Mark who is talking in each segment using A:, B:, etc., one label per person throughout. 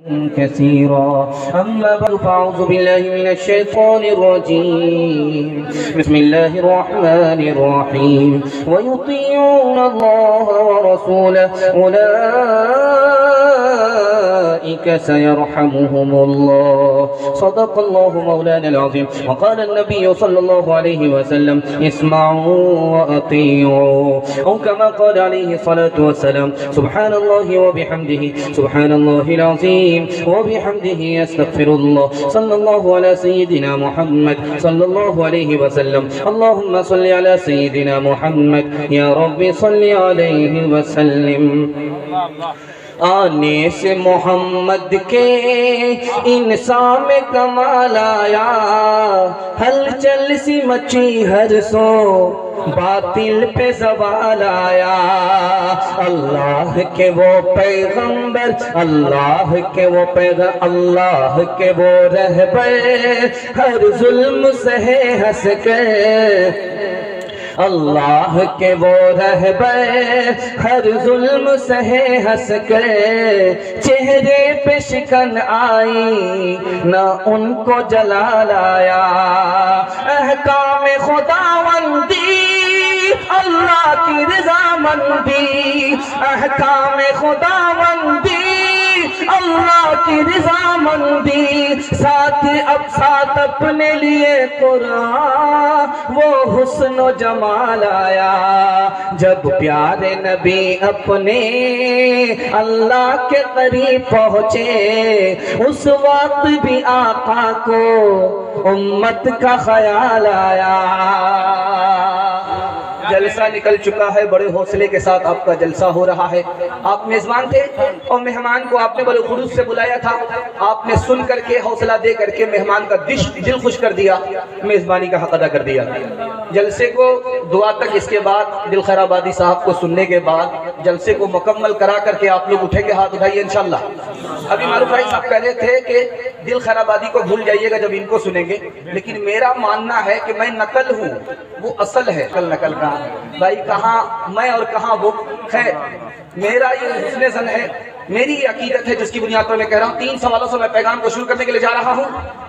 A: كثيرا. أما بعد فأعوذ بالله من الشيطان الرجيم. بسم الله الرحمن الرحيم. ويطيعون الله ورسوله أولئك سيرحمهم الله. صدق الله مولانا العظيم. وقال النبي صلى الله عليه وسلم اسمعوا وأطيعوا، أو كما قال عليه الصلاة والسلام سبحان الله وبحمده سبحان الله العظيم وبحمده استغفر الله. صلى الله على سيدنا محمد صلى الله عليه وسلم. اللهم صل على سيدنا محمد يا رب صل عليه وسلم. آنے سے محمد کے انسان میں کمال آیا، ہلچل سی مچی ہر سو باطل پہ زوال آیا. اللہ کے وہ پیغمبر، اللہ کے وہ پیغمبر، اللہ کے وہ رہبر ہر ظلم سہے ہنس کر. اللہ کے وہ رہبر ہر ظلم سہے ہنس کر. چہرے پہ شکن آئی نہ ان کو جلال آیا. احکام خداوندی اللہ کی رضامندی، احکام خداوندی اللہ کی رضامندی. ساتھ اپنے لیے قرآن وہ حسن و جمال آیا. جب پیارے نبی اپنے اللہ کے قریب پہنچے، اس وقت بھی آقا کو امت کا خیال آیا. جلسہ نکل چکا ہے، بڑے حوصلے کے ساتھ آپ کا جلسہ ہو رہا ہے. آپ میزبان تھے اور مہمان کو آپ نے بڑے خلوص سے بلایا تھا. آپ نے سن کر کے حوصلہ دے کر کے مہمان کا دل خوش کر دیا، میزبانی کا حق ادا کر دیا. جلسے کو دعا تک، اس کے بعد دل خیر آبادی صاحب کو سننے کے بعد جلسے کو مکمل کرا کر کے آپ لوگ اٹھیں گے. ہاتھ اٹھائیے انشاءاللہ. ابھی معروف بھائی صاحب کہہ رہے تھے کہ دل خیر آبادی کو بھول جائیے گا جب ان کو سنیں گے، لیکن میرا ماننا ہے کہ میں نقل ہوں، وہ اصل ہے. کل نقل کہاں بھائی، کہاں میں اور کہاں وہ. خیر، میرا یہ حسن ظن ہے، میری یہ عقیدت ہے جس کی بنیاد پر میں کہہ رہا ہوں. 3 سوالوں سے میں پیغام کو شروع کرنے کے لیے جا رہا ہوں.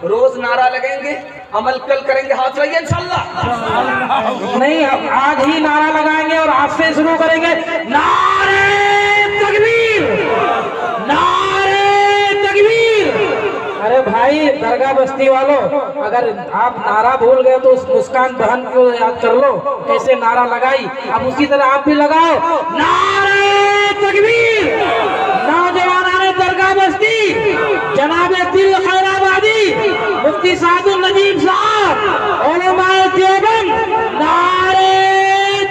A: روز نعرہ لگیں گے، عمل کل کریں گے. ہاتھ لگائیے انشاءاللہ.
B: نہیں، آج ہی نعرہ لگائیں گے اور آج سے شروع کریں گے. نعرہ تکبیر، نعرہ تکبیر. ارے بھائی درگاہ بستی والوں، اگر آپ نعرہ بھول گئے تو اس مسکان بہن کو یاد کر لو کیسے نعرہ لگائی. اب اسی طرح آپ بھی لگاؤ نعرہ تکبیر. نوجوانان درگاہ بستی، جناب دل خیر آبادی، مفتی سعد النجیب صاحب، علماء دیوبند، نعرہ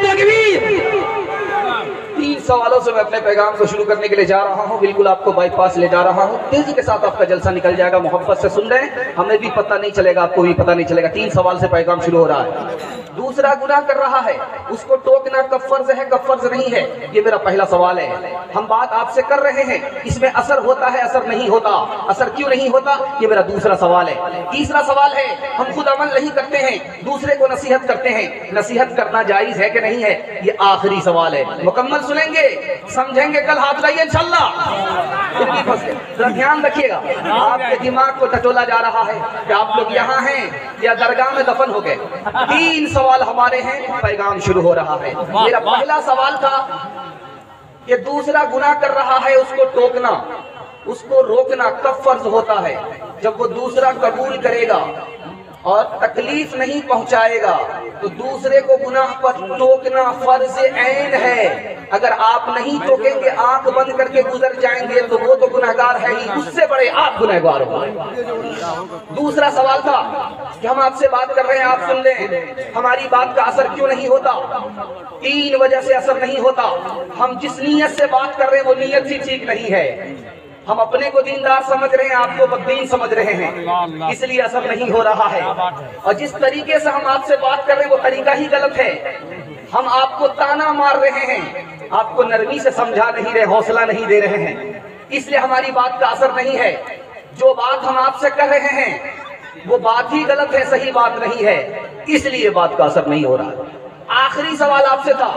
B: تکبیر.
A: 3 سوالوں سے میں اپنے پیغام کو شروع کرنے کے لیے جا رہا ہوں. بالکل آپ کو بائی پاس لے جا رہا ہوں. تیزی کے ساتھ آپ کا جلسہ نکل جائے گا. محبت سے سن رہے ہیں، ہمیں بھی پتہ نہیں چلے گا، آپ کو بھی پتہ نہیں چلے گا. 3 سوال سے پیغام شروع ہو رہا ہے. دوسرا گناہ کر رہا ہے، اس کو ٹوکنا کب فرض ہے کب فرض نہیں ہے، یہ میرا پہلا سوال ہے. ہم بات آپ سے کر رہے ہیں، اس میں اثر ہوتا ہے اثر نہیں ہوتا، اثر کیوں نہیں ہوتا، یہ میرا دوسرا سوال ہے. تیسرا سوال ہے، ہم خود عمل نہیں کرتے ہیں، دوسرے کو نصیحت کرتے ہیں، نصیحت کرنا جائز ہے کہ نہیں ہے، یہ آخری سوال ہے. مکمل سنیں گے، سمجھیں گے، کل ہاتھ لائیے انشاءاللہ. ذرا دھیان رکھیے گا، آپ کے دماغ کو ٹٹولا جا رہا ہے کہ آپ لوگ یہاں ہیں یا درگاہ میں دفن ہو گئے. 3 سوال ہمارے ہیں، پیغام شروع ہو رہا ہے. میرا پہلا سوال تھا کہ دوسرا گناہ کر رہا ہے، اس کو ٹوکنا، اس کو روکنا کب فرض ہوتا ہے؟ جب وہ دوسرا قبول کرے گا اور تکلیف نہیں پہنچائے گا تو دوسرے کو گناہ پر ٹوکنا فرض عین ہے. اگر آپ نہیں ٹوکیں گے، آنکھ بند کر کے گزر جائیں گے تو وہ تو گنہگار ہے ہی، اس سے بڑے آپ گنہگار ہو. دوسرا سوال تھا کہ ہم آپ سے بات کر رہے ہیں، آپ سن لیں، ہماری بات کا اثر کیوں نہیں ہوتا؟ 3 وجہ سے اثر نہیں ہوتا. ہم جس نیت سے بات کر رہے ہیں وہ نیت ہی ٹھیک نہیں ہے. ہم اپنے کو دیندار سمجھ رہے ہیں، آپ کو بددین سمجھ رہے ہیں، اس لیے اثر نہیں ہو رہا ہے. اور جس طریقے سے ہم آپ سے بات کر رہے ہیں وہ طریقہ ہی غلط ہے. ہم آپ کو تانا مار رہے ہیں، آپ کو نرمی سے سمجھا نہیں رہے، حوصلہ نہیں دے رہے ہیں، اس لیے ہماری بات کا اثر نہیں ہے. جو بات ہم آپ سے کر رہے ہیں وہ بات ہی غلط ہے، صحیح بات نہیں ہے، اس لیے بات کا اثر نہیں ہو رہا. آخری سوال آپ سے تھا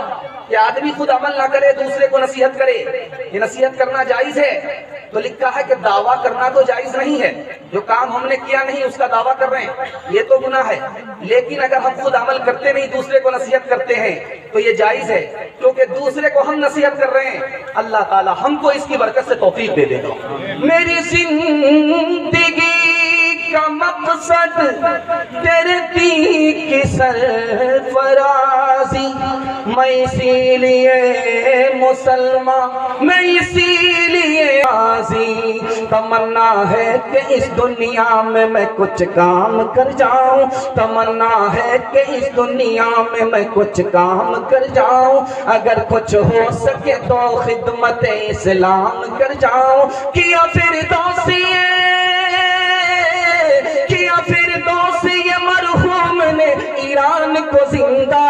A: کہ آدمی خود عمل نہ کرے دوسرے کو نصیحت کرے، یہ نصیحت کرنا جائز ہے؟ تو لکھا ہے کہ دعویٰ کرنا تو جائز نہیں ہے، جو کام ہم نے کیا نہیں اس کا دعویٰ کر رہے ہیں یہ تو گناہ ہے، لیکن اگر ہم خود عمل کرتے نہیں دوسرے کو نصیحت کرتے ہیں تو یہ جائز ہے، کیونکہ دوسرے کو ہم نصیحت کر رہے ہیں، اللہ تعالی ہم کو اس کی برکت سے توفیق دے دے گا۔ میری زندگی کا مقصد تیرے دین کی سرفرازی، میں اسی لیے مسلمان، میں اسی لیے غازی، تمنا ہے کہ اس دنیا میں کچھ کام کر جاؤں، تمنا ہے کہ اس دنیا میں کچھ کام کر جاؤں، اگر کچھ ہو سکے تو خدمت اسلام کر جاؤں، کیا فردوسی مرحوم نے ایران کو زندہ،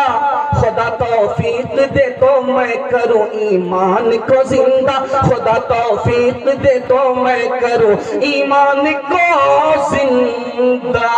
A: خدا توفیق دے تو میں کروں ایمان کو زندہ، خدا توفیق دے تو میں کروں ایمان کو زندہ۔